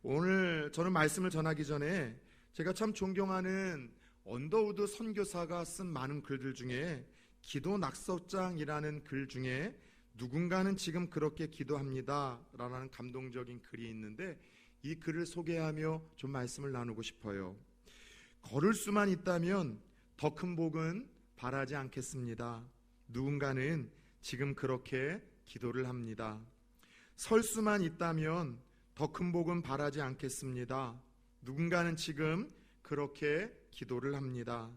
오늘 저는 말씀을 전하기 전에 제가 참 존경하는 언더우드 선교사가 쓴 많은 글들 중에 기도 낙서장이라는 글 중에 누군가는 지금 그렇게 기도합니다 라는 감동적인 글이 있는데, 이 글을 소개하며 좀 말씀을 나누고 싶어요. 걸을 수만 있다면 더 큰 복은 바라지 않겠습니다. 누군가는 지금 그렇게 기도를 합니다. 설 수만 있다면 더 큰 복은 바라지 않겠습니다. 누군가는 지금 그렇게 기도를 합니다.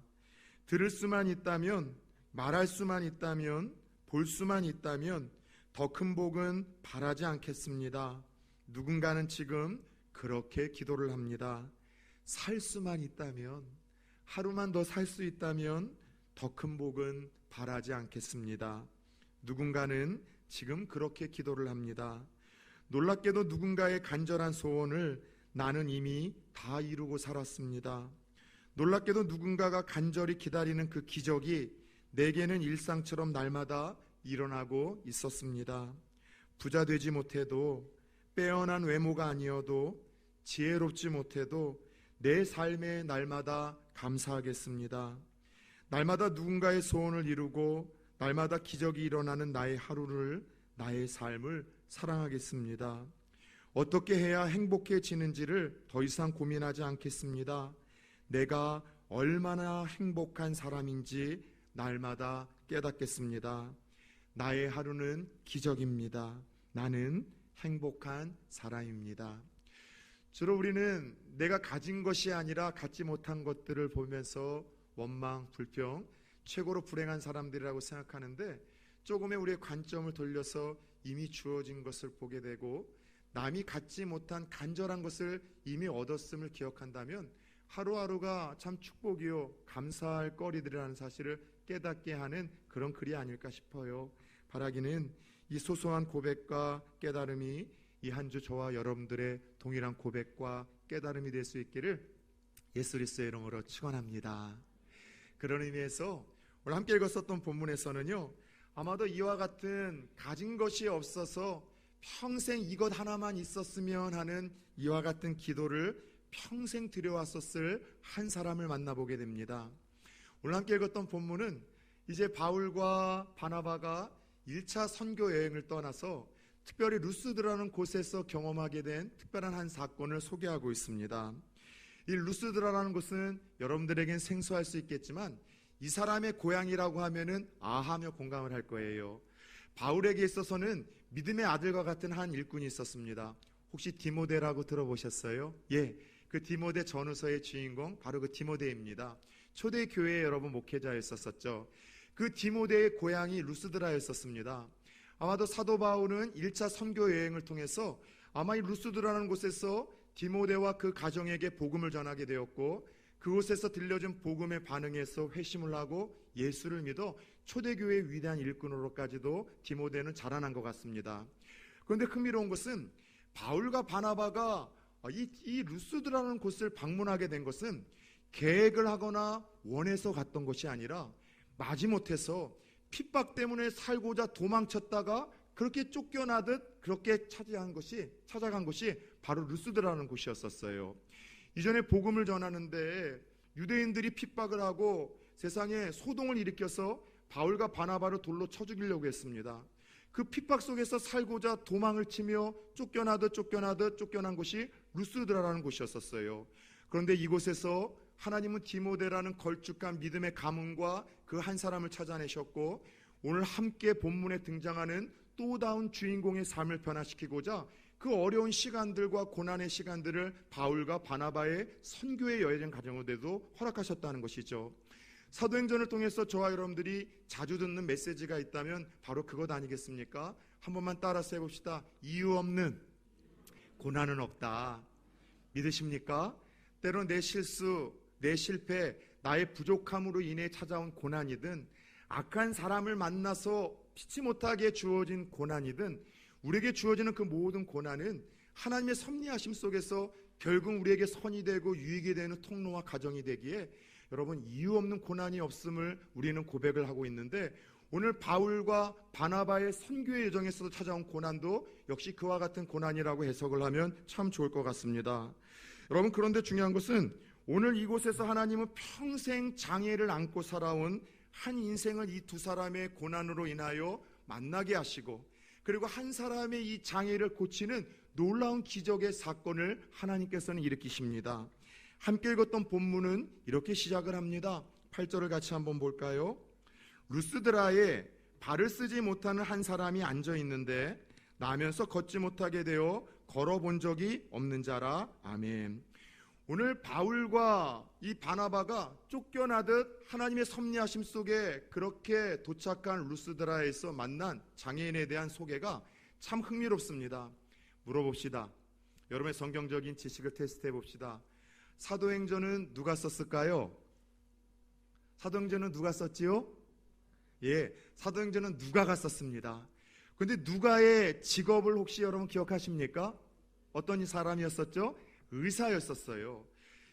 들을 수만 있다면, 말할 수만 있다면, 볼 수만 있다면 더 큰 복은 바라지 않겠습니다. 누군가는 지금 그렇게 기도를 합니다. 살 수만 있다면, 하루만 더 살 수 있다면 더 큰 복은 바라지 않겠습니다. 누군가는 지금 그렇게 기도를 합니다. 놀랍게도 누군가의 간절한 소원을 나는 이미 다 이루고 살았습니다. 놀랍게도 누군가가 간절히 기다리는 그 기적이 내게는 일상처럼 날마다 일어나고 있었습니다. 부자 되지 못해도, 빼어난 외모가 아니어도, 지혜롭지 못해도 내 삶에 날마다 감사하겠습니다. 날마다 누군가의 소원을 이루고 날마다 기적이 일어나는 나의 하루를, 나의 삶을 사랑하겠습니다. 어떻게 해야 행복해지는지를 더 이상 고민하지 않겠습니다. 내가 얼마나 행복한 사람인지 날마다 깨닫겠습니다. 나의 하루는 기적입니다. 나는 행복한 사람입니다. 주로 우리는 내가 가진 것이 아니라 갖지 못한 것들을 보면서 원망, 불평, 최고로 불행한 사람들이라고 생각하는데, 조금의 우리의 관점을 돌려서 이미 주어진 것을 보게 되고 남이 갖지 못한 간절한 것을 이미 얻었음을 기억한다면 하루하루가 참 축복이요 감사할 거리들이라는 사실을 깨닫게 하는 그런 글이 아닐까 싶어요. 바라기는 이 소소한 고백과 깨달음이 이 한 주 저와 여러분들의 동일한 고백과 깨달음이 될 수 있기를 예수 그리스도의 이름으로 축원합니다. 그런 의미에서 오늘 함께 읽었었던 본문에서는요, 아마도 이와 같은 가진 것이 없어서 평생 이것 하나만 있었으면 하는 이와 같은 기도를 평생 드려왔었을 한 사람을 만나보게 됩니다. 오늘 함께 읽었던 본문은 이제 바울과 바나바가 1차 선교 여행을 떠나서 특별히 루스드라는 곳에서 경험하게 된 특별한 한 사건을 소개하고 있습니다. 이 루스드라는 곳은 여러분들에겐 생소할 수 있겠지만 이 사람의 고향이라고 하면은 아하며 공감을 할 거예요. 바울에게 있어서는 믿음의 아들과 같은 한 일꾼이 있었습니다. 혹시 디모데라고 들어보셨어요? 예, 그 디모데 전후서의 주인공 바로 그 디모데입니다. 초대교회에 여러분 목회자였었죠. 그 디모데의 고향이 루스드라였었습니다. 아마도 사도 바울은 1차 선교 여행을 통해서 아마 이 루스드라는 곳에서 디모데와 그 가정에게 복음을 전하게 되었고, 그곳에서 들려준 복음에 반응해서 회심을 하고 예수를 믿어 초대교회의 위대한 일꾼으로까지도 디모데는 자라난 것 같습니다. 그런데 흥미로운 것은 바울과 바나바가 이 루스드라는 곳을 방문하게 된 것은 계획을 하거나 원해서 갔던 것이 아니라 마지못해서 핍박 때문에 살고자 도망쳤다가 그렇게 쫓겨나듯 그렇게 찾아간 곳이 바로 루스드라는 곳이었었어요. 이전에 복음을 전하는데 유대인들이 핍박을 하고 세상에 소동을 일으켜서 바울과 바나바를 돌로 쳐 죽이려고 했습니다. 그 핍박 속에서 살고자 도망을 치며 쫓겨나듯 쫓겨난 곳이 루스드라라는 곳이었었어요. 그런데 이곳에서 하나님은 디모데라는 걸쭉한 믿음의 가문과 그 한 사람을 찾아내셨고, 오늘 함께 본문에 등장하는 또 다른 주인공의 삶을 변화시키고자 그 어려운 시간들과 고난의 시간들을 바울과 바나바의 선교의 여행 과정으로도 허락하셨다는 것이죠. 사도행전을 통해서 저와 여러분들이 자주 듣는 메시지가 있다면 바로 그것 아니겠습니까? 한 번만 따라서 해봅시다. 이유 없는 고난은 없다. 믿으십니까? 때론 내 실수, 내 실패, 나의 부족함으로 인해 찾아온 고난이든, 악한 사람을 만나서 피치 못하게 주어진 고난이든, 우리에게 주어지는 그 모든 고난은 하나님의 섭리하심 속에서 결국 우리에게 선이 되고 유익이 되는 통로와 가정이 되기에 여러분, 이유 없는 고난이 없음을 우리는 고백을 하고 있는데, 오늘 바울과 바나바의 선교의 여정에서도 찾아온 고난도 역시 그와 같은 고난이라고 해석을 하면 참 좋을 것 같습니다. 여러분, 그런데 중요한 것은 오늘 이곳에서 하나님은 평생 장애를 안고 살아온 한 인생을 이 두 사람의 고난으로 인하여 만나게 하시고, 그리고 한 사람의 이 장애를 고치는 놀라운 기적의 사건을 하나님께서는 일으키십니다. 함께 읽었던 본문은 이렇게 시작을 합니다. 8절을 같이 한번 볼까요? 루스드라에 발을 쓰지 못하는 한 사람이 앉아 있는데 나면서 걷지 못하게 되어 걸어본 적이 없는 자라. 아멘. 오늘 바울과 이 바나바가 쫓겨나듯 하나님의 섭리하심 속에 그렇게 도착한 루스드라에서 만난 장애인에 대한 소개가 참 흥미롭습니다. 물어봅시다. 여러분의 성경적인 지식을 테스트해 봅시다. 사도행전은 누가 썼을까요? 사도행전은 누가 썼지요? 예, 사도행전은 누가가 썼습니다. 그런데 누가의 직업을 혹시 여러분 기억하십니까? 어떤 사람이었었죠? 의사였었어요.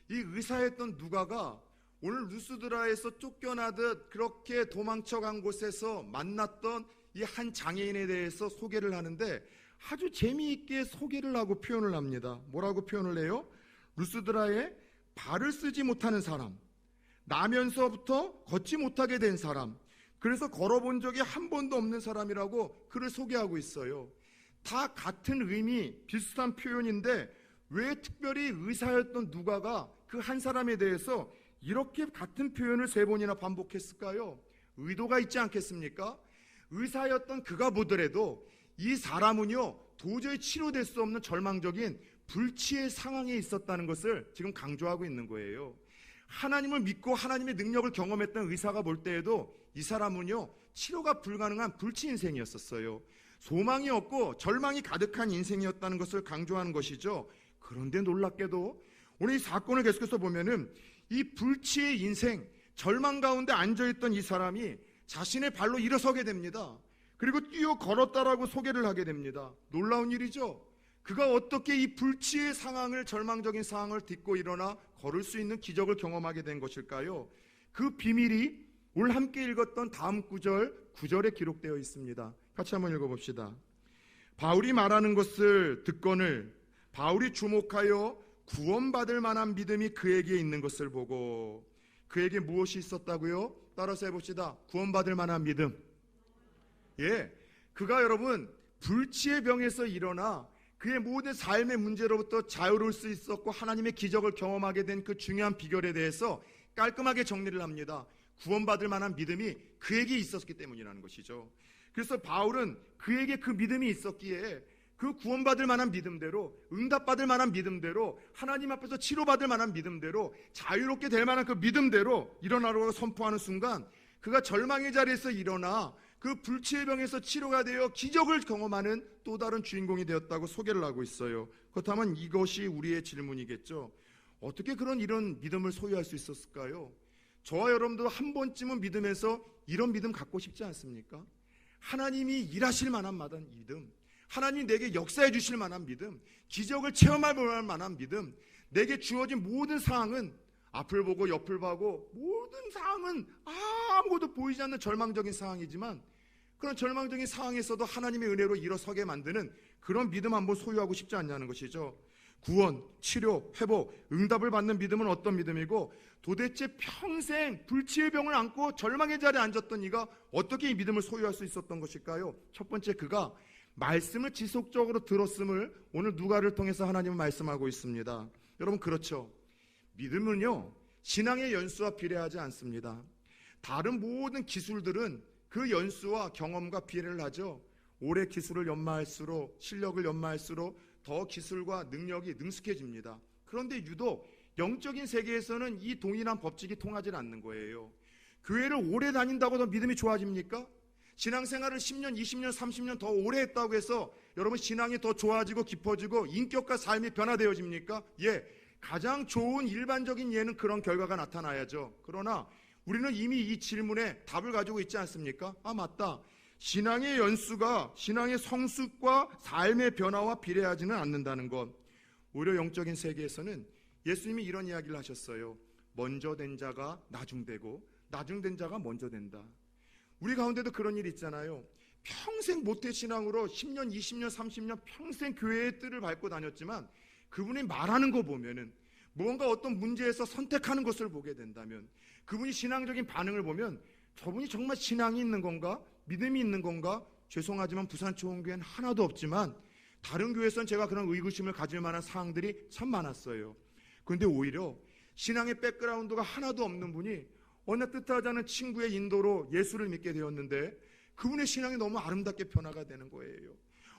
이 의사였던 누가가 오늘 루스드라에서 쫓겨나듯 그렇게 도망쳐간 곳에서 만났던 이 한 장애인에 대해서 소개를 하는데 아주 재미있게 소개를 하고 표현을 합니다. 뭐라고 표현을 해요? 루스드라에 발을 쓰지 못하는 사람, 나면서부터 걷지 못하게 된 사람, 그래서 걸어본 적이 한 번도 없는 사람이라고 그를 소개하고 있어요. 다 같은 의미, 비슷한 표현인데 왜 특별히 의사였던 누가가 그 한 사람에 대해서 이렇게 같은 표현을 3번이나 반복했을까요? 의도가 있지 않겠습니까? 의사였던 그가 보더라도 이 사람은요, 도저히 치료될 수 없는 절망적인 불치의 상황에 있었다는 것을 지금 강조하고 있는 거예요. 하나님을 믿고 하나님의 능력을 경험했던 의사가 볼 때에도 이 사람은요, 치료가 불가능한 불치 인생이었었어요. 소망이 없고 절망이 가득한 인생이었다는 것을 강조하는 것이죠. 그런데 놀랍게도 오늘 이 사건을 계속해서 보면은 이 불치의 인생, 절망 가운데 앉아있던 이 사람이 자신의 발로 일어서게 됩니다. 그리고 뛰어 걸었다라고 소개를 하게 됩니다. 놀라운 일이죠. 그가 어떻게 이 불치의 상황을, 절망적인 상황을 딛고 일어나 걸을 수 있는 기적을 경험하게 된 것일까요? 그 비밀이 오늘 함께 읽었던 다음 구절, 9절에 기록되어 있습니다. 같이 한번 읽어봅시다. 바울이 말하는 것을 듣거늘 바울이 주목하여 구원받을 만한 믿음이 그에게 있는 것을 보고, 그에게 무엇이 있었다고요? 따라서 해봅시다. 구원받을 만한 믿음. 예, 그가 여러분 불치의 병에서 일어나 그의 모든 삶의 문제로부터 자유로울 수 있었고 하나님의 기적을 경험하게 된 그 중요한 비결에 대해서 깔끔하게 정리를 합니다. 구원받을 만한 믿음이 그에게 있었기 때문이라는 것이죠. 그래서 바울은 그에게 그 믿음이 있었기에 그 구원받을 만한 믿음대로, 응답받을 만한 믿음대로, 하나님 앞에서 치료받을 만한 믿음대로, 자유롭게 될 만한 그 믿음대로 일어나라고 선포하는 순간 그가 절망의 자리에서 일어나 그 불치의 병에서 치료가 되어 기적을 경험하는 또 다른 주인공이 되었다고 소개를 하고 있어요. 그렇다면 이것이 우리의 질문이겠죠. 어떻게 이런 믿음을 소유할 수 있었을까요? 저와 여러분도 한 번쯤은 믿음에서 이런 믿음 갖고 싶지 않습니까? 하나님이 일하실 만한 믿음, 하나님이 내게 역사해 주실 만한 믿음, 기적을 체험할 만한 믿음, 내게 주어진 모든 상황은 앞을 보고 옆을 보고 모든 상황은 아무것도 보이지 않는 절망적인 상황이지만 그런 절망적인 상황에서도 하나님의 은혜로 일어서게 만드는 그런 믿음 한번 소유하고 싶지 않냐는 것이죠. 구원, 치료, 회복, 응답을 받는 믿음은 어떤 믿음이고 도대체 평생 불치의 병을 안고 절망의 자리에 앉았던 이가 어떻게 이 믿음을 소유할 수 있었던 것일까요? 첫 번째, 그가 말씀을 지속적으로 들었음을 오늘 누가를 통해서 하나님은 말씀하고 있습니다. 여러분, 그렇죠. 믿음은요, 신앙의 연수와 비례하지 않습니다. 다른 모든 기술들은 그 연수와 경험과 비례를 하죠. 오래 기술을 연마할수록, 실력을 연마할수록 더 기술과 능력이 능숙해집니다. 그런데 유독 영적인 세계에서는 이 동일한 법칙이 통하지 않는 거예요. 교회를 오래 다닌다고 더 믿음이 좋아집니까? 신앙생활을 10년, 20년, 30년 더 오래 했다고 해서 여러분 신앙이 더 좋아지고 깊어지고 인격과 삶이 변화되어집니까? 예, 가장 좋은 일반적인 예는 그런 결과가 나타나야죠. 그러나 우리는 이미 이 질문에 답을 가지고 있지 않습니까? 맞다. 신앙의 연수가 신앙의 성숙과 삶의 변화와 비례하지는 않는다는 것. 오히려 영적인 세계에서는 예수님이 이런 이야기를 하셨어요. 먼저 된 자가 나중되고 나중된 자가 먼저 된다. 우리 가운데도 그런 일이 있잖아요. 평생 모태신앙으로 10년, 20년, 30년 평생 교회의 뜰을 밟고 다녔지만 그분이 말하는 거 보면은 뭔가 어떤 문제에서 선택하는 것을 보게 된다면, 그분이 신앙적인 반응을 보면 저분이 정말 신앙이 있는 건가? 믿음이 있는 건가? 죄송하지만 부산초원교회는 하나도 없지만 다른 교회에서는 제가 그런 의구심을 가질 만한 사항들이 참 많았어요. 그런데 오히려 신앙의 백그라운드가 하나도 없는 분이 어느 뜻하지 않은 친구의 인도로 예수를 믿게 되었는데 그분의 신앙이 너무 아름답게 변화가 되는 거예요.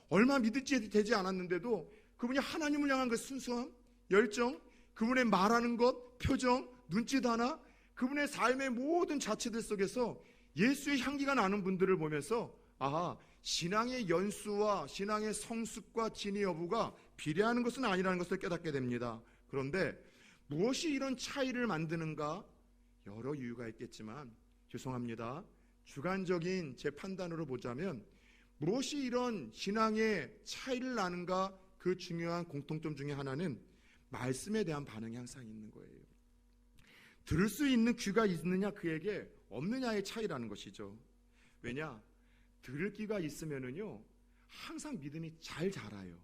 얼마 믿지 되지 않았는데도 그분이 하나님을 향한 그 순수함, 열정, 그분의 말하는 것, 표정, 눈짓 하나, 그분의 삶의 모든 자체들 속에서 예수의 향기가 나는 분들을 보면서 아하, 신앙의 연수와 신앙의 성숙과 진위 여부가 비례하는 것은 아니라는 것을 깨닫게 됩니다. 그런데 무엇이 이런 차이를 만드는가? 여러 이유가 있겠지만 죄송합니다. 주관적인 제 판단으로 보자면 무엇이 이런 신앙의 차이를 나는가? 그 중요한 공통점 중에 하나는 말씀에 대한 반응이 항상 있는 거예요. 들을 수 있는 귀가 있느냐 그에게 없느냐의 차이라는 것이죠. 왜냐? 들을 귀가 있으면은요 항상 믿음이 잘 자라요.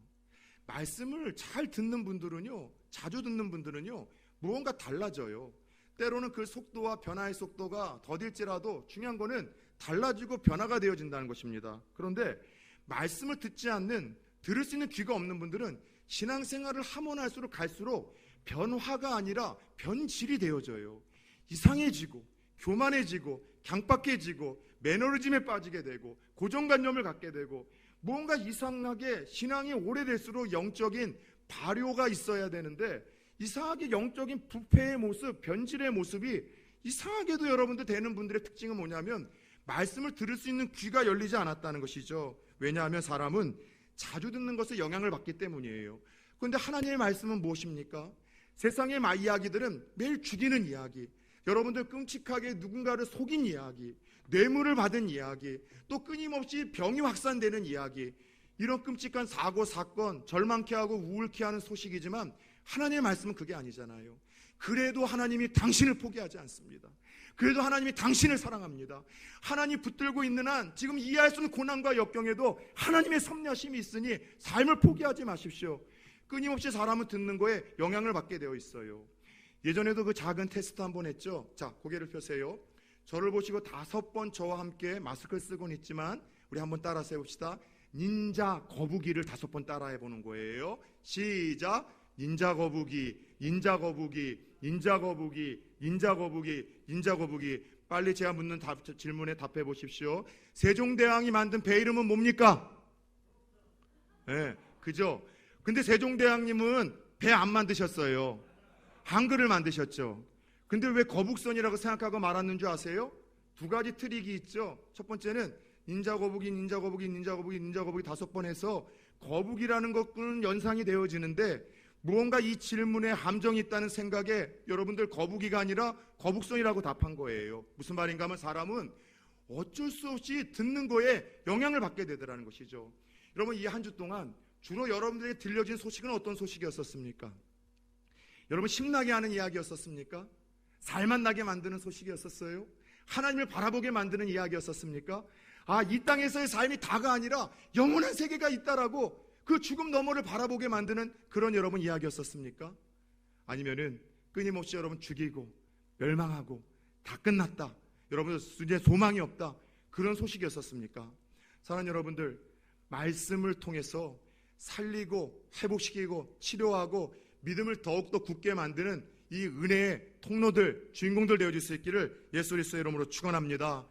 말씀을 잘 듣는 분들은요, 자주 듣는 분들은요 무언가 달라져요. 때로는 그 속도와 변화의 속도가 더딜지라도 중요한 거는 달라지고 변화가 되어진다는 것입니다. 그런데 말씀을 듣지 않는, 들을 수 있는 귀가 없는 분들은 신앙생활을 하면 할수록 갈수록 변화가 아니라 변질이 되어져요. 이상해지고 교만해지고 강박해지고 매너리즘에 빠지게 되고 고정관념을 갖게 되고 뭔가 이상하게 신앙이 오래될수록 영적인 발효가 있어야 되는데 이상하게 영적인 부패의 모습, 변질의 모습이 이상하게도 여러분들 되는 분들의 특징은 뭐냐면 말씀을 들을 수 있는 귀가 열리지 않았다는 것이죠. 왜냐하면 사람은 자주 듣는 것에 영향을 받기 때문이에요. 그런데 하나님의 말씀은 무엇입니까? 세상의 이야기들은 매일 죽이는 이야기, 여러분들 끔찍하게 누군가를 속인 이야기, 뇌물을 받은 이야기, 또 끊임없이 병이 확산되는 이야기, 이런 끔찍한 사고, 사건, 절망케 하고 우울케 하는 소식이지만 하나님의 말씀은 그게 아니잖아요. 그래도 하나님이 당신을 포기하지 않습니다. 그래도 하나님이 당신을 사랑합니다. 하나님 붙들고 있는 한 지금 이해할 수 없는 고난과 역경에도 하나님의 섭리하심이 있으니 삶을 포기하지 마십시오. 끊임없이 사람은 듣는 거에 영향을 받게 되어 있어요. 예전에도 그 작은 테스트 한번 했죠. 자, 고개를 펴세요. 저를 보시고 5번 저와 함께 마스크를 쓰고는 있지만 우리 한번 따라서 해봅시다. 닌자 거북이를 5번 따라해 보는 거예요. 시작. 닌자 거북이, 닌자 거북이, 닌자 거북이, 닌자 거북이, 닌자 거북이. 빨리 제가 묻는 질문에 답해 보십시오. 세종대왕이 만든 배 이름은 뭡니까? 네, 그죠? 근데 세종대왕님은 배 안 만드셨어요. 한글을 만드셨죠. 근데 왜 거북선이라고 생각하고 말았는 줄 아세요? 2가지 트릭이 있죠. 첫 번째는 닌자 거북이, 닌자 거북이, 닌자 거북이, 닌자 거북이 5번 해서 거북이라는 것은 연상이 되어지는데 무언가 이 질문에 함정이 있다는 생각에 여러분들 거북이가 아니라 거북선이라고 답한 거예요. 무슨 말인가 하면 사람은 어쩔 수 없이 듣는 거에 영향을 받게 되더라는 것이죠. 여러분 이 한 주 동안 주로 여러분들에게 들려진 소식은 어떤 소식이었었습니까? 여러분 신나게 하는 이야기였었습니까? 살만 나게 만드는 소식이었었어요? 하나님을 바라보게 만드는 이야기였었습니까? 아, 이 땅에서의 삶이 다가 아니라 영원한 세계가 있다라고 그 죽음 너머를 바라보게 만드는 그런 여러분 이야기였었습니까? 아니면은 끊임없이 여러분 죽이고 멸망하고 다 끝났다, 여러분들 이제 소망이 없다, 그런 소식이었었습니까? 사랑하는 여러분들, 말씀을 통해서 살리고 회복시키고 치료하고 믿음을 더욱더 굳게 만드는 이 은혜의 통로들, 주인공들 되어줄 수 있기를 예수 그리스도의 이름으로 축원합니다.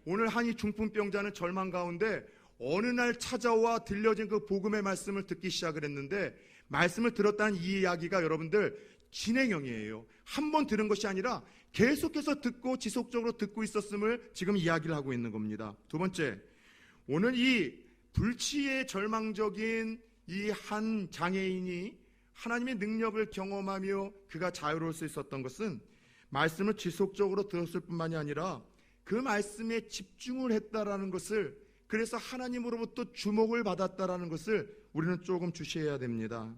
오늘 한 이 중풍병자는 절망 가운데 어느 날 찾아와 들려진 그 복음의 말씀을 듣기 시작을 했는데, 말씀을 들었다는 이 이야기가 여러분들 진행형이에요. 한 번 들은 것이 아니라 계속해서 듣고 지속적으로 듣고 있었음을 지금 이야기를 하고 있는 겁니다. 두 번째, 오늘 이 불치의 절망적인 이 한 장애인이 하나님의 능력을 경험하며 그가 자유로울 수 있었던 것은 말씀을 지속적으로 들었을 뿐만이 아니라 그 말씀에 집중을 했다라는 것을, 그래서 하나님으로부터 주목을 받았다라는 것을 우리는 조금 주시해야 됩니다.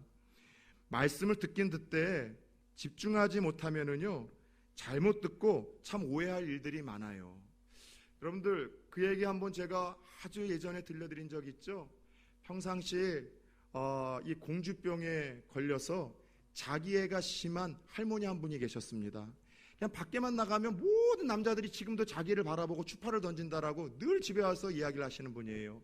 말씀을 듣긴 듣되 집중하지 못하면은요 잘못 듣고 참 오해할 일들이 많아요. 여러분들 그 얘기 한번 제가 아주 예전에 들려드린 적 있죠. 평상시에 이 공주병에 걸려서 자기애가 심한 할머니 한 분이 계셨습니다. 그냥 밖에만 나가면 모든 남자들이 지금도 자기를 바라보고 추파를 던진다라고 늘 집에 와서 이야기를 하시는 분이에요.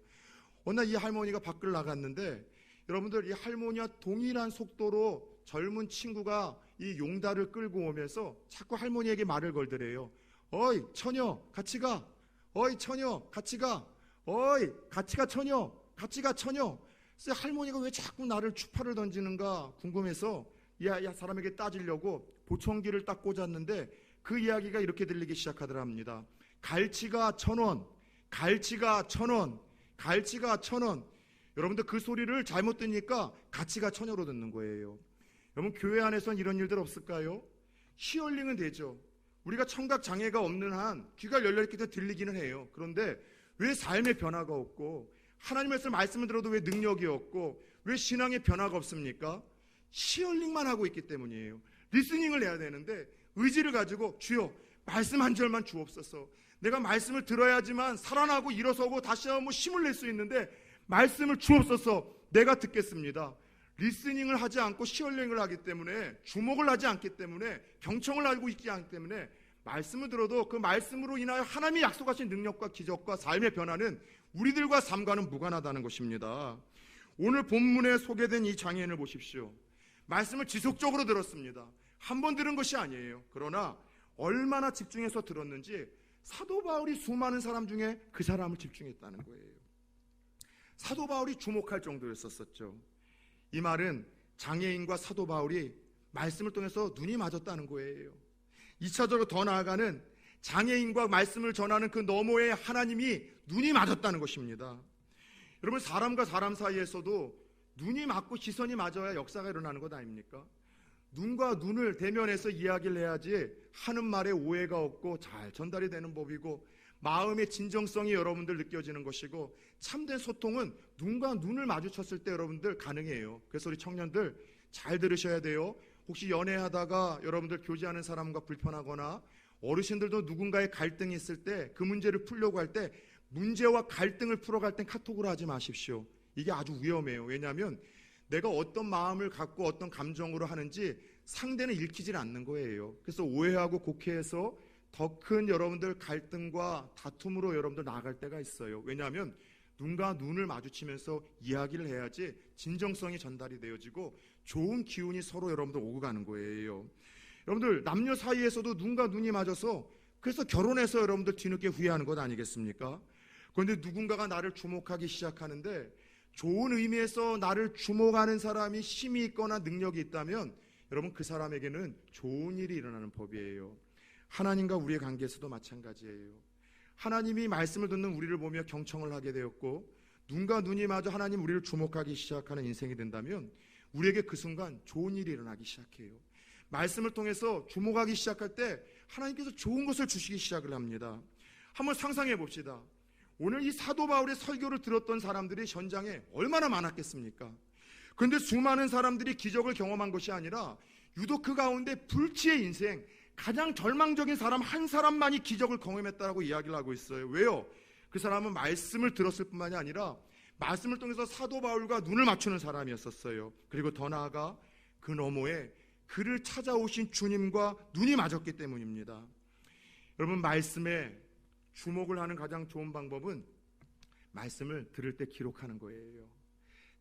어느 날 이 할머니가 밖을 나갔는데, 여러분들 이 할머니와 동일한 속도로 젊은 친구가 이 용달을 끌고 오면서 자꾸 할머니에게 말을 걸더래요. 어이 처녀 같이 가. 어이 처녀 같이 가. 어이 같이 가 처녀. 같이 가 처녀. 그래서 할머니가 왜 자꾸 나를 추파를 던지는가 궁금해서 이 사람에게 따지려고 보청기를 딱 꽂았는데 그 이야기가 이렇게 들리기 시작하더랍니다. 갈치가 1,000원, 갈치가 1,000원, 갈치가 1,000원. 여러분들 그 소리를 잘못 듣니까 가치가 처녀로 듣는 거예요. 여러분 교회 안에선 이런 일들 없을까요? 히어링은 되죠. 우리가 청각 장애가 없는 한 귀가 열려있기 때문에 들리기는 해요. 그런데 왜 삶의 변화가 없고 하나님의 말씀을 들어도 왜 능력이 없고 왜 신앙의 변화가 없습니까? 히어링만 하고 있기 때문이에요. 리스닝을 해야 되는데 의지를 가지고 주여 말씀 한 절만 주옵소서. 내가 말씀을 들어야지만 살아나고 일어서고 다시 한번 힘을 낼 수 있는데 말씀을 주옵소서. 내가 듣겠습니다. 리스닝을 하지 않고 히어링을 하기 때문에, 주목을 하지 않기 때문에, 경청을 하고 있지 않기 때문에 말씀을 들어도 그 말씀으로 인하여 하나님이 약속하신 능력과 기적과 삶의 변화는 우리들과 삶과는 무관하다는 것입니다. 오늘 본문에 소개된 이 장애인을 보십시오. 말씀을 지속적으로 들었습니다. 한 번 들은 것이 아니에요. 그러나 얼마나 집중해서 들었는지 사도 바울이 수많은 사람 중에 그 사람을 집중했다는 거예요. 사도 바울이 주목할 정도였었죠. 이 말은 장애인과 사도 바울이 말씀을 통해서 눈이 맞았다는 거예요. 2차적으로 더 나아가는 장애인과 말씀을 전하는 그 너머에 하나님이 눈이 맞았다는 것입니다. 여러분 사람과 사람 사이에서도 눈이 맞고 시선이 맞아야 역사가 일어나는 것 아닙니까? 눈과 눈을 대면해서 이야기를 해야지 하는 말에 오해가 없고 잘 전달이 되는 법이고 마음의 진정성이 여러분들 느껴지는 것이고 참된 소통은 눈과 눈을 마주쳤을 때 여러분들 가능해요. 그래서 우리 청년들 잘 들으셔야 돼요. 혹시 연애하다가 여러분들 교제하는 사람과 불편하거나 어르신들도 누군가의 갈등이 있을 때 그 문제를 풀려고 할 때 문제와 갈등을 풀어갈 땐 카톡으로 하지 마십시오. 이게 아주 위험해요. 왜냐하면 내가 어떤 마음을 갖고 어떤 감정으로 하는지 상대는 읽히질 않는 거예요. 그래서 오해하고 곡해해서 더 큰 여러분들 갈등과 다툼으로 여러분들 나아갈 때가 있어요. 왜냐하면 눈과 눈을 마주치면서 이야기를 해야지 진정성이 전달이 되어지고 좋은 기운이 서로 여러분들 오고 가는 거예요. 여러분들 남녀 사이에서도 눈과 눈이 맞아서 그래서 결혼해서 여러분들 뒤늦게 후회하는 것 아니겠습니까? 그런데 누군가가 나를 주목하기 시작하는데 좋은 의미에서 나를 주목하는 사람이 힘이 있거나 능력이 있다면 여러분 그 사람에게는 좋은 일이 일어나는 법이에요. 하나님과 우리의 관계에서도 마찬가지예요. 하나님이 말씀을 듣는 우리를 보며 경청을 하게 되었고 눈과 눈이 마주 하나님 우리를 주목하기 시작하는 인생이 된다면 우리에게 그 순간 좋은 일이 일어나기 시작해요. 말씀을 통해서 주목하기 시작할 때 하나님께서 좋은 것을 주시기 시작을 합니다. 한번 상상해 봅시다. 오늘 이 사도 바울의 설교를 들었던 사람들이 현장에 얼마나 많았겠습니까? 그런데 수많은 사람들이 기적을 경험한 것이 아니라 유독 그 가운데 불치의 인생, 가장 절망적인 사람 한 사람만이 기적을 경험했다라고 이야기를 하고 있어요. 왜요? 그 사람은 말씀을 들었을 뿐만이 아니라 말씀을 통해서 사도 바울과 눈을 맞추는 사람이었었어요. 그리고 더 나아가 그 너머에 그를 찾아오신 주님과 눈이 맞았기 때문입니다. 여러분 말씀에 주목을 하는 가장 좋은 방법은 말씀을 들을 때 기록하는 거예요.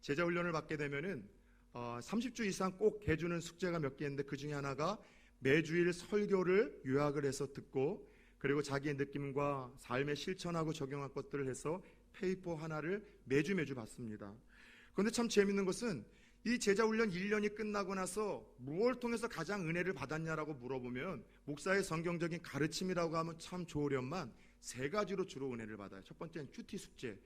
제자훈련을 받게 되면은 30주 이상 꼭 해주는 숙제가 몇 개 있는데 그 중에 하나가 매주일 설교를 요약을 해서 듣고 그리고 자기의 느낌과 삶에 실천하고 적용할 것들을 해서 페이퍼 하나를 매주 받습니다. 그런데 참 재밌는 것은 이 제자훈련 1년이 끝나고 나서 무엇을 통해서 가장 은혜를 받았냐라고 물어보면 목사의 성경적인 가르침이라고 하면 참 좋으련만 3가지로 주로 은혜를 받아요. 첫 번째는 큐티 숙제.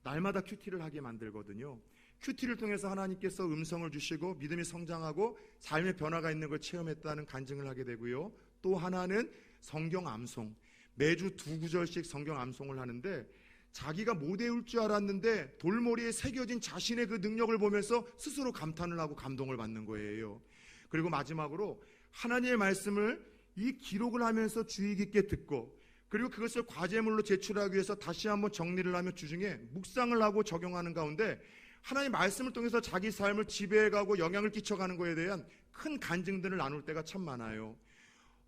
날마다 큐티를 하게 만들거든요. 큐티를 통해서 하나님께서 음성을 주시고 믿음이 성장하고 삶의 변화가 있는 걸 체험했다는 간증을 하게 되고요. 또 하나는 성경 암송. 매주 2구절씩 성경 암송을 하는데 자기가 못 외울 줄 알았는데 돌머리에 새겨진 자신의 그 능력을 보면서 스스로 감탄을 하고 감동을 받는 거예요. 그리고 마지막으로 하나님의 말씀을 이 기록을 하면서 주의 깊게 듣고 그리고 그것을 과제물로 제출하기 위해서 다시 한번 정리를 하며 주중에 묵상을 하고 적용하는 가운데 하나님의 말씀을 통해서 자기 삶을 지배해가고 영향을 끼쳐가는 것에 대한 큰 간증들을 나눌 때가 참 많아요.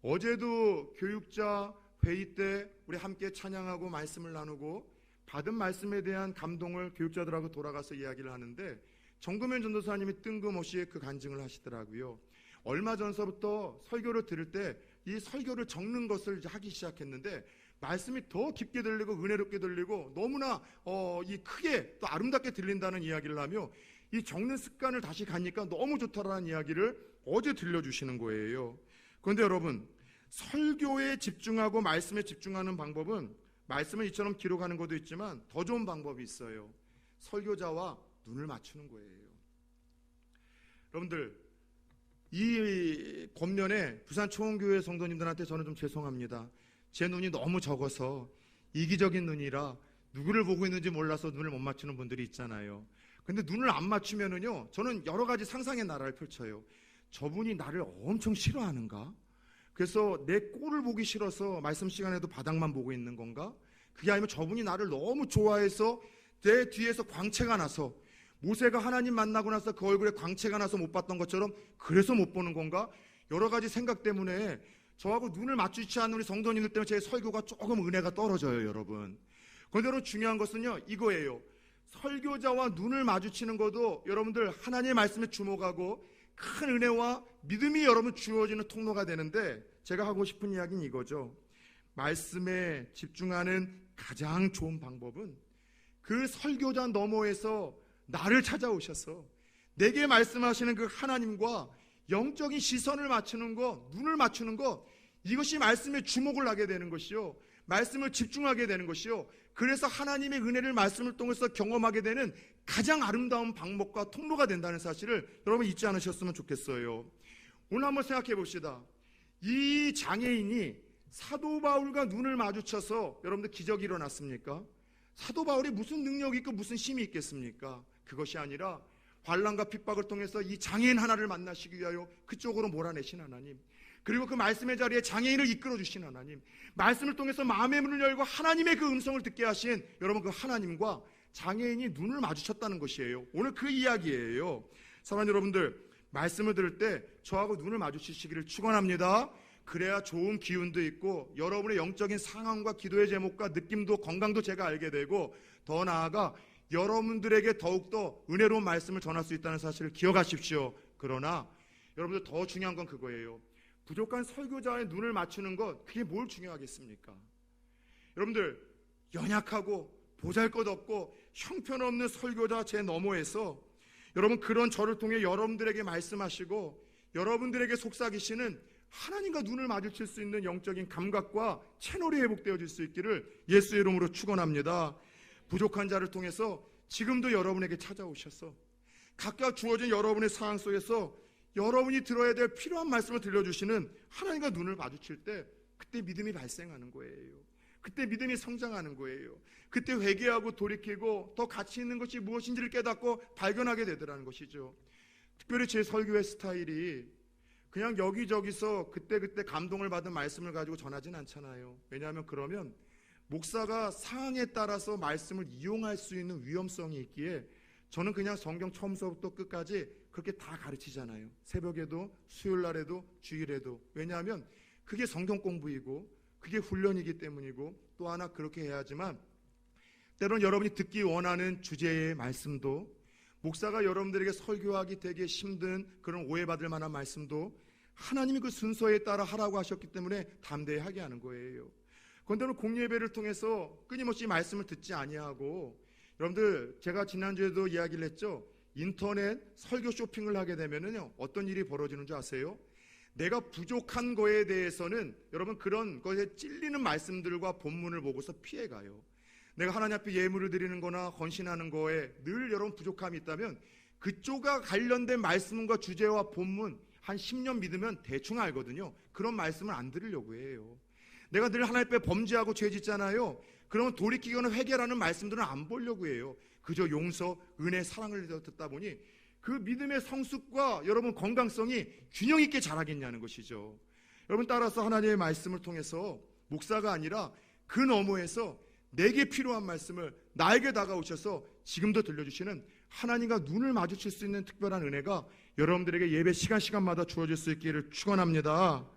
어제도 교육자 회의 때 우리 함께 찬양하고 말씀을 나누고 받은 말씀에 대한 감동을 교육자들하고 돌아가서 이야기를 하는데 정금현 전도사님이 뜬금없이 그 간증을 하시더라고요. 얼마 전서부터 설교를 들을 때 이 설교를 적는 것을 이제 하기 시작했는데 말씀이 더 깊게 들리고 은혜롭게 들리고 너무나 이 크게 또 아름답게 들린다는 이야기를 하며 이 적는 습관을 다시 가니까 너무 좋다라는 이야기를 어제 들려주시는 거예요. 그런데 여러분, 설교에 집중하고 말씀에 집중하는 방법은 말씀을 이처럼 기록하는 것도 있지만 더 좋은 방법이 있어요. 설교자와 눈을 맞추는 거예요. 여러분들, 이 권면에 부산 초원교회 성도님들한테 저는 좀 죄송합니다. 제 눈이 너무 적어서 이기적인 눈이라 누구를 보고 있는지 몰라서 눈을 못 맞추는 분들이 있잖아요. 근데 눈을 안 맞추면은요, 저는 여러 가지 상상의 나라를 펼쳐요. 저분이 나를 엄청 싫어하는가? 그래서 내 꼴을 보기 싫어서 말씀 시간에도 바닥만 보고 있는 건가? 그게 아니면 저분이 나를 너무 좋아해서 내 뒤에서 광채가 나서 모세가 하나님 만나고 나서 그 얼굴에 광채가 나서 못 봤던 것처럼 그래서 못 보는 건가? 여러 가지 생각 때문에 저하고 눈을 맞추지 않는 우리 성도님들 때문에 제 설교가 조금 은혜가 떨어져요, 여러분. 그런데 여러분, 중요한 것은요, 이거예요. 설교자와 눈을 마주치는 것도 여러분들 하나님의 말씀에 주목하고 큰 은혜와 믿음이 여러분 주어지는 통로가 되는데, 제가 하고 싶은 이야기는 이거죠. 말씀에 집중하는 가장 좋은 방법은 그 설교자 너머에서 나를 찾아오셔서 내게 말씀하시는 그 하나님과 영적인 시선을 맞추는 것, 눈을 맞추는 것, 이것이 말씀에 주목을 하게 되는 것이요, 말씀을 집중하게 되는 것이요, 그래서 하나님의 은혜를 말씀을 통해서 경험하게 되는 가장 아름다운 방법과 통로가 된다는 사실을 여러분 잊지 않으셨으면 좋겠어요. 오늘 한번 생각해 봅시다. 이 장애인이 사도 바울과 눈을 마주쳐서 여러분들 기적이 일어났습니까? 사도 바울이 무슨 능력이 있고 무슨 힘이 있겠습니까? 그것이 아니라 환난과 핍박을 통해서 이 장애인 하나를 만나시기 위하여 그쪽으로 몰아내신 하나님, 그리고 그 말씀의 자리에 장애인을 이끌어 주신 하나님, 말씀을 통해서 마음의 문을 열고 하나님의 그 음성을 듣게 하신 여러분 그 하나님과 장애인이 눈을 마주쳤다는 것이에요. 오늘 그 이야기예요. 사랑하는 여러분들, 말씀을 들을 때 저하고 눈을 마주치시기를 축원합니다. 그래야 좋은 기운도 있고 여러분의 영적인 상황과 기도의 제목과 느낌도 건강도 제가 알게 되고, 더 나아가 여러분들에게 더욱더 은혜로운 말씀을 전할 수 있다는 사실을 기억하십시오. 그러나 여러분들, 더 중요한 건 그거예요. 부족한 설교자의 눈을 맞추는 것, 그게 뭘 중요하겠습니까? 여러분들, 연약하고 보잘것없고 형편없는 설교자 제 너머에서 여러분 그런 저를 통해 여러분들에게 말씀하시고 여러분들에게 속삭이시는 하나님과 눈을 마주칠 수 있는 영적인 감각과 채널이 회복되어질 수 있기를 예수의 이름으로 축원합니다. 부족한 자를 통해서 지금도 여러분에게 찾아오셔서 각각 주어진 여러분의 상황 속에서 여러분이 들어야 될 필요한 말씀을 들려주시는 하나님과 눈을 마주칠 때, 그때 믿음이 발생하는 거예요. 그때 믿음이 성장하는 거예요. 그때 회개하고 돌이키고 더 가치 있는 것이 무엇인지를 깨닫고 발견하게 되더라는 것이죠. 특별히 제 설교의 스타일이 그냥 여기저기서 그때그때 감동을 받은 말씀을 가지고 전하진 않잖아요. 왜냐하면 그러면 목사가 상황에 따라서 말씀을 이용할 수 있는 위험성이 있기에 저는 그냥 성경 처음서부터 끝까지 그렇게 다 가르치잖아요. 새벽에도 수요일날에도 주일에도. 왜냐하면 그게 성경 공부이고 그게 훈련이기 때문이고, 또 하나 그렇게 해야지만 때로는 여러분이 듣기 원하는 주제의 말씀도, 목사가 여러분들에게 설교하기 되게 힘든 그런 오해받을 만한 말씀도 하나님이 그 순서에 따라 하라고 하셨기 때문에 담대히 하게 하는 거예요. 그런데 오늘 공예배를 통해서 끊임없이 말씀을 듣지 아니하고, 여러분들 제가 지난주에도 이야기를 했죠. 인터넷 설교 쇼핑을 하게 되면은요, 어떤 일이 벌어지는 줄 아세요? 내가 부족한 거에 대해서는 여러분 그런 것에 찔리는 말씀들과 본문을 보고서 피해가요. 내가 하나님 앞에 예물을 드리는 거나 헌신하는 거에 늘 여러분 부족함이 있다면 그쪽과 관련된 말씀과 주제와 본문 한 10년 믿으면 대충 알거든요. 그런 말씀을 안 들으려고 해요. 내가 늘 하나님 앞에 범죄하고 죄 짓잖아요. 그러면 돌이키거나 회개라는 말씀들은 안 보려고 해요. 그저 용서, 은혜, 사랑을 듣다 보니 그 믿음의 성숙과 여러분 건강성이 균형 있게 자라겠냐는 것이죠. 여러분, 따라서 하나님의 말씀을 통해서 목사가 아니라 그 너머에서 내게 필요한 말씀을 나에게 다가오셔서 지금도 들려주시는 하나님과 눈을 마주칠 수 있는 특별한 은혜가 여러분들에게 예배 시간마다 주어질 수 있기를 축원합니다.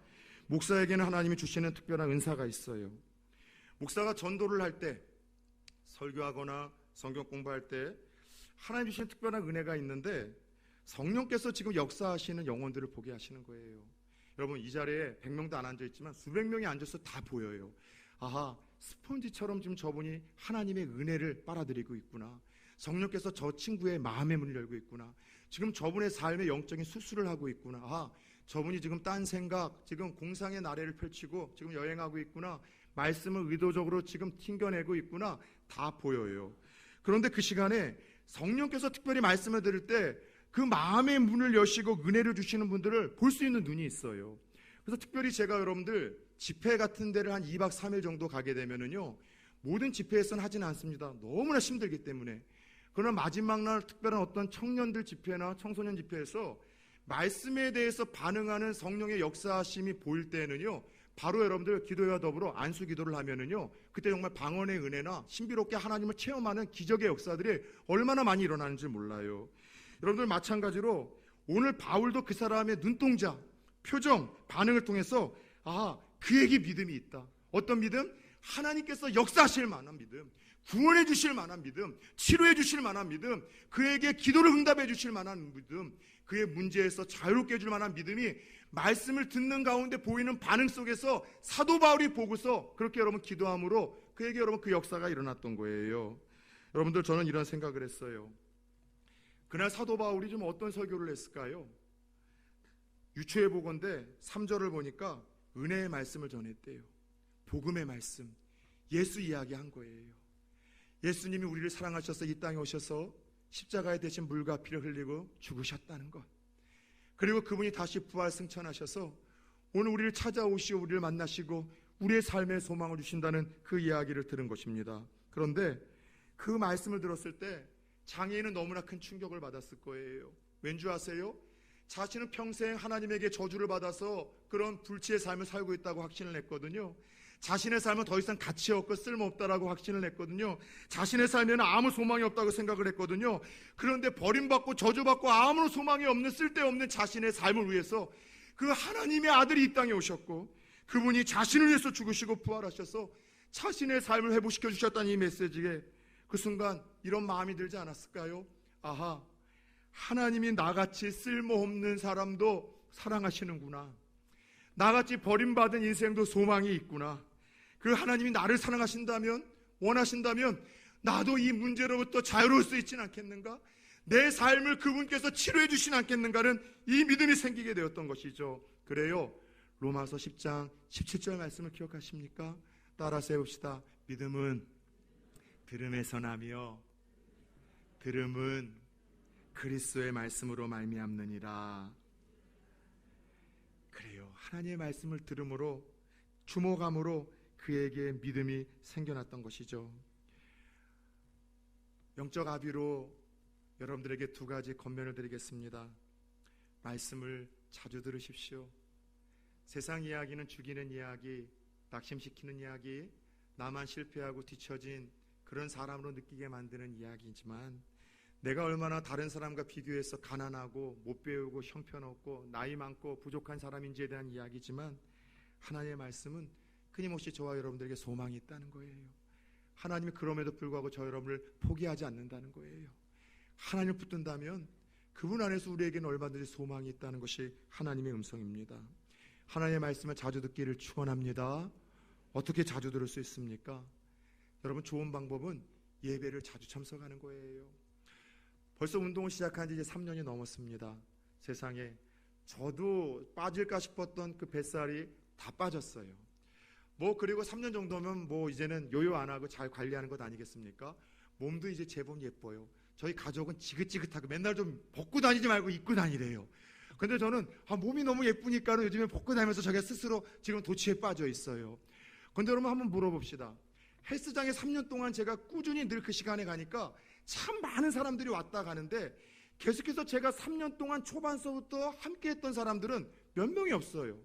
목사에게는 하나님이 주시는 특별한 은사가 있어요. 목사가 전도를 할 때, 설교하거나 성경 공부할 때 하나님 주시는 특별한 은혜가 있는데, 성령께서 지금 역사하시는 영혼들을 보게 하시는 거예요. 여러분, 이 자리에 100명도 안 앉아있지만 수백 명이 앉아서 다 보여요. 아하, 스폰지처럼 지금 저분이 하나님의 은혜를 빨아들이고 있구나. 성령께서 저 친구의 마음의 문을 열고 있구나. 지금 저분의 삶의 영적인 수술을 하고 있구나. 아, 저분이 지금 딴 생각, 지금 공상의 나래를 펼치고 지금 여행하고 있구나. 말씀을 의도적으로 지금 튕겨내고 있구나. 다 보여요. 그런데 그 시간에 성령께서 특별히 말씀을 들을 때 그 마음의 문을 여시고 은혜를 주시는 분들을 볼 수 있는 눈이 있어요. 그래서 특별히 제가 여러분들 집회 같은 데를 한 2박 3일 정도 가게 되면은요, 모든 집회에서는 하지는 않습니다. 너무나 힘들기 때문에. 그러나 마지막 날 특별한 어떤 청년들 집회나 청소년 집회에서 말씀에 대해서 반응하는 성령의 역사하심이 보일 때는요, 바로 여러분들 기도회와 더불어 안수 기도를 하면은요, 그때 정말 방언의 은혜나 신비롭게 하나님을 체험하는 기적의 역사들이 얼마나 많이 일어나는지 몰라요. 여러분들 마찬가지로 오늘 바울도 그 사람의 눈동자, 표정, 반응을 통해서 그에게 믿음이 있다. 어떤 믿음? 하나님께서 역사하실 만한 믿음, 구원해 주실 만한 믿음, 치료해 주실 만한 믿음, 그에게 기도를 응답해 주실 만한 믿음, 그의 문제에서 자유롭게 해줄 만한 믿음이 말씀을 듣는 가운데 보이는 반응 속에서 사도 바울이 보고서 그렇게 여러분 기도함으로 그에게 여러분 그 역사가 일어났던 거예요. 여러분들, 저는 이런 생각을 했어요. 그날 사도 바울이 좀 어떤 설교를 했을까요? 유초의 복음인데 3절을 보니까 은혜의 말씀을 전했대요. 복음의 말씀, 예수 이야기한 거예요. 예수님이 우리를 사랑하셔서 이 땅에 오셔서 십자가에 대신 물과 피를 흘리고 죽으셨다는 것, 그리고 그분이 다시 부활 승천하셔서 오늘 우리를 찾아오시고 우리를 만나시고 우리의 삶의 소망을 주신다는 그 이야기를 들은 것입니다. 그런데 그 말씀을 들었을 때 장애인은 너무나 큰 충격을 받았을 거예요. 왠지 아세요? 자신은 평생 하나님에게 저주를 받아서 그런 불치의 삶을 살고 있다고 확신을 했거든요. 자신의 삶은 더 이상 가치 없고 쓸모없다라고 확신을 했거든요. 자신의 삶에는 아무 소망이 없다고 생각을 했거든요. 그런데 버림받고 저주받고 아무 소망이 없는 쓸데없는 자신의 삶을 위해서 그 하나님의 아들이 이 땅에 오셨고 그분이 자신을 위해서 죽으시고 부활하셔서 자신의 삶을 회복시켜 주셨다는 이 메시지에 그 순간 이런 마음이 들지 않았을까요? 아하, 하나님이 나같이 쓸모없는 사람도 사랑하시는구나. 나같이 버림받은 인생도 소망이 있구나. 그 하나님이 나를 사랑하신다면, 원하신다면 나도 이 문제로부터 자유로울 수 있지는 않겠는가? 내 삶을 그분께서 치료해 주시지 않겠는가는 이 믿음이 생기게 되었던 것이죠. 그래요, 로마서 10장 17절 말씀을 기억하십니까? 따라서 해봅시다. 믿음은 들음에서 나며 들음은 그리스도의 말씀으로 말미암느니라. 그래요, 하나님의 말씀을 들음으로 주목함으로 그에게 믿음이 생겨났던 것이죠. 영적 아비로 여러분들에게 두 가지 권면을 드리겠습니다. 말씀을 자주 들으십시오. 세상 이야기는 죽이는 이야기, 낙심시키는 이야기, 나만 실패하고 뒤처진 그런 사람으로 느끼게 만드는 이야기지만, 내가 얼마나 다른 사람과 비교해서 가난하고 못 배우고 형편없고 나이 많고 부족한 사람인지에 대한 이야기지만, 하나님의 말씀은 끊임없이 저와 여러분들에게 소망이 있다는 거예요. 하나님이 그럼에도 불구하고 저 여러분을 포기하지 않는다는 거예요. 하나님을 붙든다면 그분 안에서 우리에게는 얼마든지 소망이 있다는 것이 하나님의 음성입니다. 하나님의 말씀을 자주 듣기를 축원합니다. 어떻게 자주 들을 수 있습니까? 여러분, 좋은 방법은 예배를 자주 참석하는 거예요. 벌써 운동을 시작한 지 이제 3년이 넘었습니다. 세상에 저도 빠질까 싶었던 그 뱃살이 다 빠졌어요. 그리고 3년 정도면 이제는 요요 안 하고 잘 관리하는 것 아니겠습니까? 몸도 이제 제법 예뻐요. 저희 가족은 지긋지긋하고 맨날 좀 벗고 다니지 말고 입고 다니래요. 근데 저는 몸이 너무 예쁘니까 요즘에 벗고 다니면서 제가 스스로 지금 도취에 빠져 있어요. 근데 여러분, 한번 물어봅시다. 헬스장에 3년 동안 제가 꾸준히 늘 그 시간에 가니까 참 많은 사람들이 왔다 가는데, 계속해서 제가 3년 동안 초반서부터 함께 했던 사람들은 몇 명이 없어요.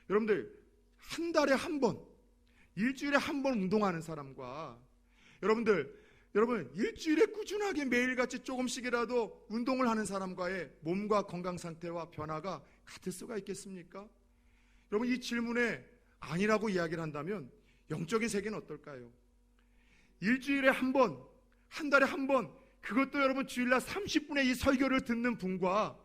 여러분들, 한 달에 한 번 일주일에 한 번 운동하는 사람과 여러분 일주일에 꾸준하게 매일같이 조금씩이라도 운동을 하는 사람과의 몸과 건강 상태와 변화가 같을 수가 있겠습니까? 여러분, 이 질문에 아니라고 이야기를 한다면 영적인 세계는 어떨까요? 일주일에 한 번, 한 달에 한 번, 그것도 여러분 주일날 30분의 이 설교를 듣는 분과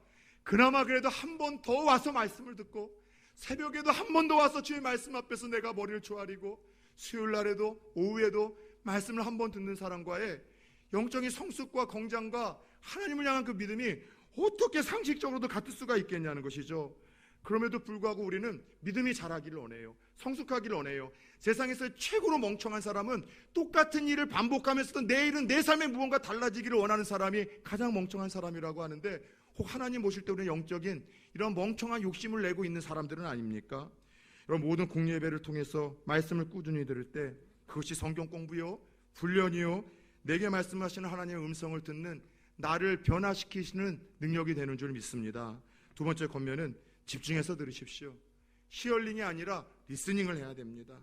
그나마 그래도 한 번 더 와서 말씀을 듣고 새벽에도 한 번 더 와서 주의 말씀 앞에서 내가 머리를 조아리고 수요일날에도 오후에도 말씀을 한 번 듣는 사람과의 영적인 성숙과 건장과 하나님을 향한 그 믿음이 어떻게 상식적으로도 같을 수가 있겠냐는 것이죠. 그럼에도 불구하고 우리는 믿음이 자라기를 원해요. 성숙하기를 원해요. 세상에서 최고로 멍청한 사람은 똑같은 일을 반복하면서도 내일은 내 삶에 무언가 달라지기를 원하는 사람이 가장 멍청한 사람이라고 하는데, 혹 하나님 모실 때 우리는 영적인 이런 멍청한 욕심을 내고 있는 사람들은 아닙니까? 여러분, 모든 공예배를 통해서 말씀을 꾸준히 들을 때 그것이 성경 공부요, 훈련이요, 내게 말씀하시는 하나님의 음성을 듣는 나를 변화시키시는 능력이 되는 줄 믿습니다. 두 번째 권면은 집중해서 들으십시오. 히어링이 아니라 리스닝을 해야 됩니다.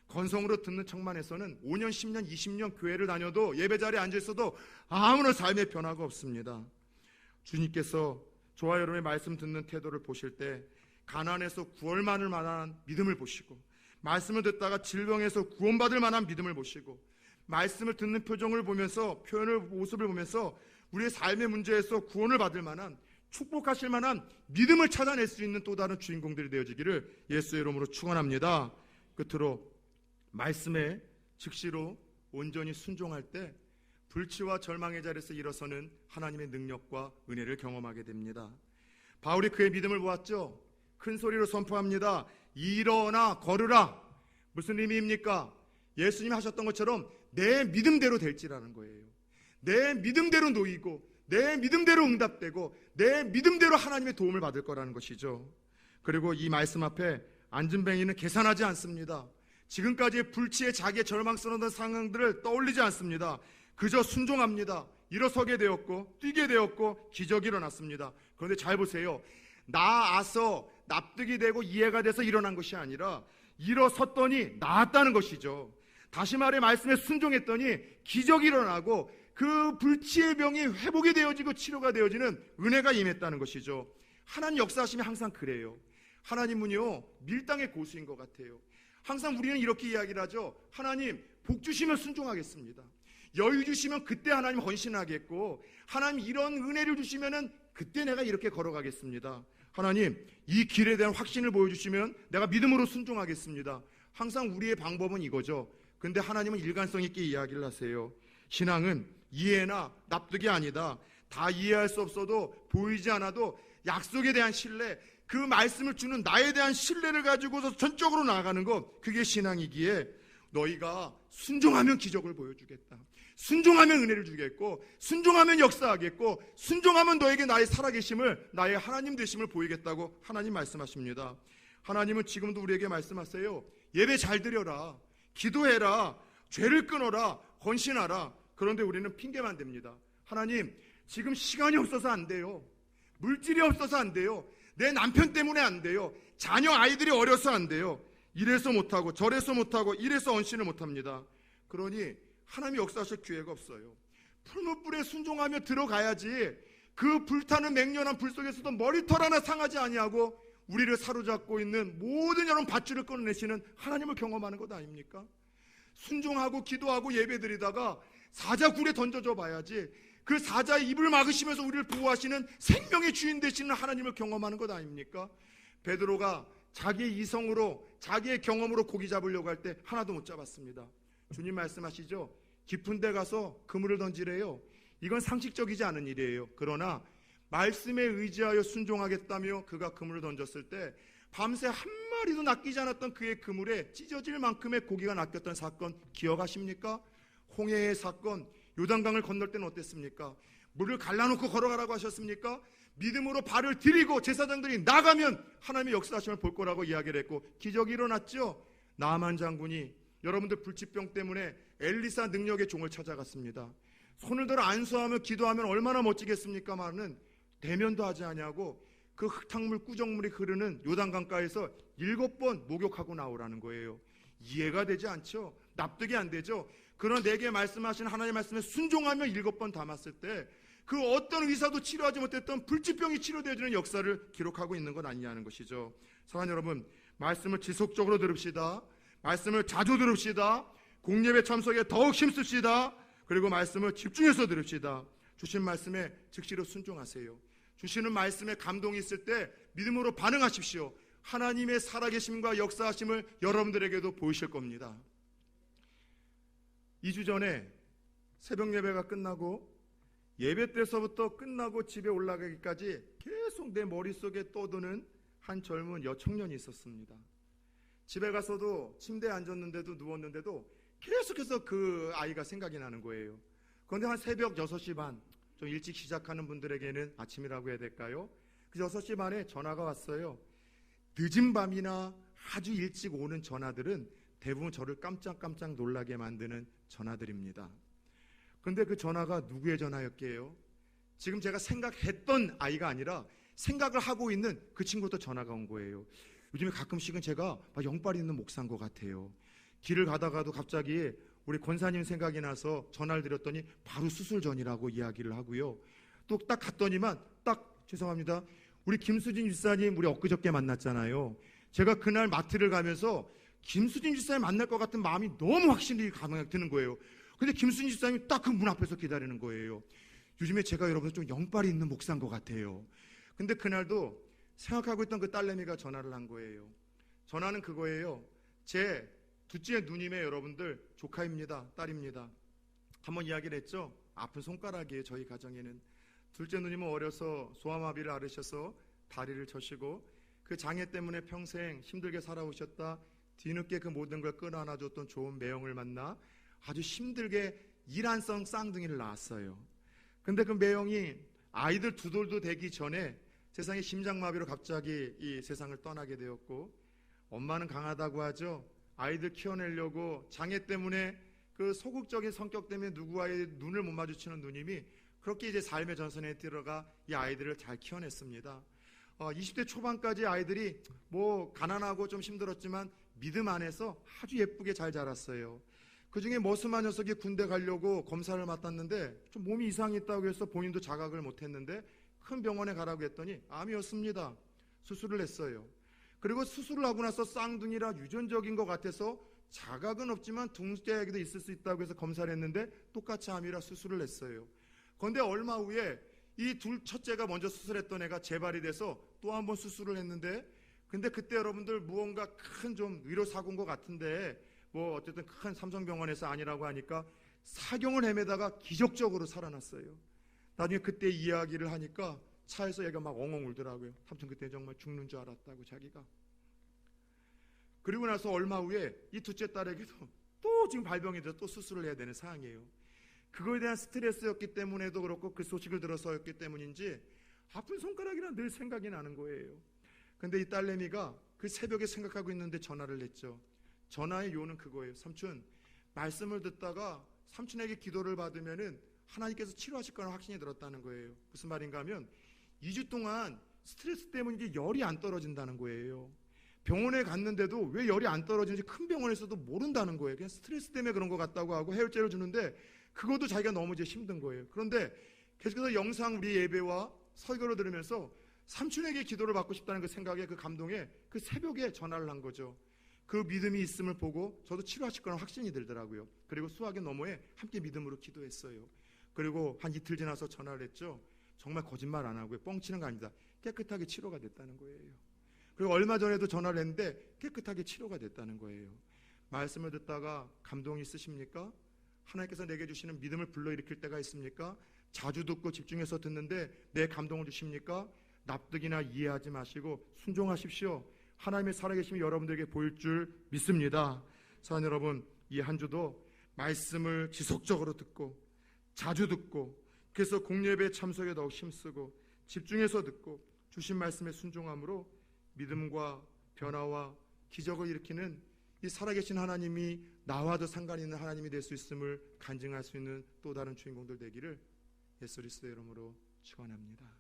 건성으로 듣는 척만해서는 5년, 10년, 20년 교회를 다녀도 예배자리에 앉아있어도 아무런 삶의 변화가 없습니다. 주님께서 저와 여러분의 말씀 듣는 태도를 보실 때 가난에서 구원받을 만한 믿음을 보시고, 말씀을 듣다가 질병에서 구원받을 만한 믿음을 보시고, 말씀을 듣는 표정을 보면서, 표현을, 모습을 보면서 우리의 삶의 문제에서 구원을 받을 만한, 축복하실 만한 믿음을 찾아낼 수 있는 또 다른 주인공들이 되어지기를 예수의 이름으로 축원합니다. 끝으로 말씀에 즉시로 온전히 순종할 때 불치와 절망의 자리에서 일어서는 하나님의 능력과 은혜를 경험하게 됩니다. 바울이 그의 믿음을 보았죠. 큰 소리로 선포합니다. 일어나 걸으라. 무슨 의미입니까? 예수님이 하셨던 것처럼 내 믿음대로 될지라는 거예요. 내 믿음대로 놓이고 내 믿음대로 응답되고 내 믿음대로 하나님의 도움을 받을 거라는 것이죠. 그리고 이 말씀 앞에 앉은 뱅이는 계산하지 않습니다. 지금까지의 불치에 자기의 절망스러운 상황들을 떠올리지 않습니다. 그저 순종합니다. 일어서게 되었고 뛰게 되었고 기적이 일어났습니다. 그런데 잘 보세요. 나아서 납득이 되고 이해가 돼서 일어난 것이 아니라 일어섰더니 나았다는 것이죠. 다시 말해 말씀에 순종했더니 기적이 일어나고 그 불치의 병이 회복이 되어지고 치료가 되어지는 은혜가 임했다는 것이죠. 하나님 역사하심이 항상 그래요. 하나님은요, 밀당의 고수인 것 같아요. 항상 우리는 이렇게 이야기를 하죠. 하나님 복 주시면 순종하겠습니다. 여유 주시면 그때 하나님 헌신하겠고, 하나님 이런 은혜를 주시면은 그때 내가 이렇게 걸어가겠습니다. 하나님 이 길에 대한 확신을 보여주시면 내가 믿음으로 순종하겠습니다. 항상 우리의 방법은 이거죠. 근데 하나님은 일관성 있게 이야기를 하세요. 신앙은 이해나 납득이 아니다. 다 이해할 수 없어도 보이지 않아도 약속에 대한 신뢰, 그 말씀을 주는 나에 대한 신뢰를 가지고서 전적으로 나아가는 것, 그게 신앙이기에 너희가 순종하면 기적을 보여주겠다. 순종하면 은혜를 주겠고, 순종하면 역사하겠고, 순종하면 너에게 나의 살아계심을, 나의 하나님 되심을 보이겠다고 하나님 말씀하십니다. 하나님은 지금도 우리에게 말씀하세요. 예배 잘 드려라, 기도해라, 죄를 끊어라, 헌신하라. 그런데 우리는 핑계만 댑니다. 하나님 지금 시간이 없어서 안 돼요. 물질이 없어서 안 돼요. 내 남편 때문에 안 돼요. 자녀 아이들이 어려서 안 돼요. 이래서 못하고 저래서 못하고 이래서 헌신을 못합니다. 그러니 하나님이 역사하실 기회가 없어요. 풀무불에 순종하며 들어가야지 그 불타는 맹렬한 불 속에서도 머리털 하나 상하지 아니하고 우리를 사로잡고 있는 모든 여러분 밧줄을 끊어내시는 하나님을 경험하는 것 아닙니까? 순종하고 기도하고 예배드리다가 사자 굴에 던져줘 봐야지 그 사자의 입을 막으시면서 우리를 보호하시는 생명의 주인 되시는 하나님을 경험하는 것 아닙니까? 베드로가 자기의 이성으로 자기의 경험으로 고기 잡으려고 할 때 하나도 못 잡았습니다. 주님 말씀하시죠. 깊은 데 가서 그물을 던지래요. 이건 상식적이지 않은 일이에요. 그러나 말씀에 의지하여 순종하겠다며 그가 그물을 던졌을 때 밤새 한 마리도 낚이지 않았던 그의 그물에 찢어질 만큼의 고기가 낚였던 사건 기억하십니까? 홍해의 사건, 요단강을 건널 때는 어땠습니까? 물을 갈라놓고 걸어가라고 하셨습니까? 믿음으로 발을 들이고 제사장들이 나가면 하나님의 역사하심을 볼 거라고 이야기를 했고 기적이 일어났죠. 나아만 장군이 여러분들 불치병 때문에 엘리사 능력의 종을 찾아갔습니다. 손을 들어 안수하며 기도하면 얼마나 멋지겠습니까마는 대면도 하지 아니하고 그 흙탕물 꾸정물이 흐르는 요단강가에서 7번 목욕하고 나오라는 거예요. 이해가 되지 않죠. 납득이 안 되죠. 그러나 내게 말씀하신 하나님의 말씀에 순종하며 7번 담았을 때 그 어떤 의사도 치료하지 못했던 불치병이 치료되어지는 역사를 기록하고 있는 것 아니냐는 것이죠. 사랑하는 여러분, 말씀을 지속적으로 들읍시다. 말씀을 자주 들읍시다. 공예배 참석에 더욱 힘씁시다. 그리고 말씀을 집중해서 들읍시다. 주신 말씀에 즉시로 순종하세요. 주시는 말씀에 감동이 있을 때 믿음으로 반응하십시오. 하나님의 살아계심과 역사하심을 여러분들에게도 보이실 겁니다. 2주 전에 새벽 예배가 끝나고 예배 때서부터 끝나고 집에 올라가기까지 계속 내 머릿속에 떠도는 한 젊은 여청년이 있었습니다. 집에 가서도 침대에 앉았는데도 누웠는데도 계속해서 그 아이가 생각이 나는 거예요. 그런데 한 새벽 6시 반, 좀 일찍 시작하는 분들에게는 아침이라고 해야 될까요? 그 6시 반에 전화가 왔어요. 늦은 밤이나 아주 일찍 오는 전화들은 대부분 저를 깜짝깜짝 놀라게 만드는 전화들입니다. 그런데 그 전화가 누구의 전화였게요? 지금 제가 생각했던 아이가 아니라 생각을 하고 있는 그 친구부터 전화가 온 거예요. 요즘에 가끔씩은 제가 영빨 있는 목사인 것 같아요. 길을 가다가도 갑자기 우리 권사님 생각이 나서 전화를 드렸더니 바로 수술 전이라고 이야기를 하고요. 또 딱 갔더니만 죄송합니다. 우리 김수진 집사님 우리 엊그저께 만났잖아요. 제가 그날 마트를 가면서 김수진 집사님 만날 것 같은 마음이 너무 확신이 드는 거예요. 근데 김수진 집사님이 딱 그 문 앞에서 기다리는 거예요. 요즘에 제가 여러분 좀 영빨이 있는 목사인 것 같아요. 근데 그날도 생각하고 있던 그 딸내미가 전화를 한 거예요. 전화는 그거예요. 제 둘째 누님의 여러분들 조카입니다. 딸입니다. 한번 이야기를 했죠. 아픈 손가락이에요. 저희 가정에는. 둘째 누님은 어려서 소아마비를 앓으셔서 다리를 젖히고 그 장애 때문에 평생 힘들게 살아오셨다. 뒤늦게 그 모든 걸 끌어안아줬던 좋은 매형을 만나 아주 힘들게 일한성 쌍둥이를 낳았어요. 근데 그 매형이 아이들 두돌도 되기 전에 세상에 심장마비로 갑자기 이 세상을 떠나게 되었고, 엄마는 강하다고 하죠. 아이들 키워내려고 장애 때문에 그 소극적인 성격 때문에 누구와의 눈을 못 마주치는 누님이 그렇게 이제 삶의 전선에 들어가 이 아이들을 잘 키워냈습니다. 20대 초반까지 아이들이 가난하고 좀 힘들었지만 믿음 안에서 아주 예쁘게 잘 자랐어요. 그 중에 머스마 녀석이 군대 가려고 검사를 맡았는데 좀 몸이 이상이 있다고 해서 본인도 자각을 못했는데 큰 병원에 가라고 했더니 암이었습니다. 수술을 했어요. 그리고 수술을 하고 나서 쌍둥이라 유전적인 것 같아서 자각은 없지만 둥지에게도 있을 수 있다고 해서 검사를 했는데 똑같이 암이라 수술을 했어요. 그런데 얼마 후에 이 첫째가 먼저 수술했던 애가 재발이 돼서 또 한 번 수술을 했는데, 근데 그때 여러분들 무언가 큰 좀 의료사고인 것 같은데 어쨌든 큰 삼성병원에서 아니라고 하니까 사경을 헤매다가 기적적으로 살아났어요. 나중에 그때 이야기를 하니까 차에서 얘가 막 엉엉 울더라고요. 삼촌 그때 정말 죽는 줄 알았다고 자기가. 그리고 나서 얼마 후에 이 둘째 딸에게도 또 지금 발병이 돼서 또 수술을 해야 되는 상황이에요. 그거에 대한 스트레스였기 때문에도 그렇고 그 소식을 들어서였기 때문인지 아픈 손가락이란 늘 생각이 나는 거예요. 근데 이 딸내미가 그 새벽에 생각하고 있는데 전화를 했죠. 전화의 요는 그거예요. 삼촌, 말씀을 듣다가 삼촌에게 기도를 받으면은 하나님께서 치료하실 거라는 확신이 들었다는 거예요. 무슨 말인가 하면 2주 동안 스트레스 때문에 열이 안 떨어진다는 거예요. 병원에 갔는데도 왜 열이 안 떨어지는지 큰 병원에서도 모른다는 거예요. 그냥 스트레스 때문에 그런 것 같다고 하고 해열제를 주는데 그것도 자기가 너무 이제 힘든 거예요. 그런데 계속해서 영상 우리 예배와 설교를 들으면서 삼촌에게 기도를 받고 싶다는 그 생각에 그 감동에 그 새벽에 전화를 한 거죠. 그 믿음이 있음을 보고 저도 치료하실 거라는 확신이 들더라고요. 그리고 수학의 너머에 함께 믿음으로 기도했어요. 그리고 한 이틀 지나서 전화를 했죠. 정말 거짓말 안 하고요. 뻥치는 거 아닙니다. 깨끗하게 치료가 됐다는 거예요. 그리고 얼마 전에도 전화를 했는데 깨끗하게 치료가 됐다는 거예요. 말씀을 듣다가 감동이 있으십니까? 하나님께서 내게 주시는 믿음을 불러일으킬 때가 있습니까? 자주 듣고 집중해서 듣는데 내 감동을 주십니까? 납득이나 이해하지 마시고 순종하십시오. 하나님의 살아계심이 여러분들에게 보일 줄 믿습니다. 사랑하는 여러분, 이 한 주도 말씀을 지속적으로 듣고 자주 듣고 그래서 공예배 참석에 더욱 힘쓰고 집중해서 듣고 주신 말씀에 순종함으로 믿음과 변화와 기적을 일으키는 이 살아계신 하나님이 나와도 상관이 있는 하나님이 될 수 있음을 간증할 수 있는 또 다른 주인공들 되기를 예수 그리스도의 이름으로 축원합니다.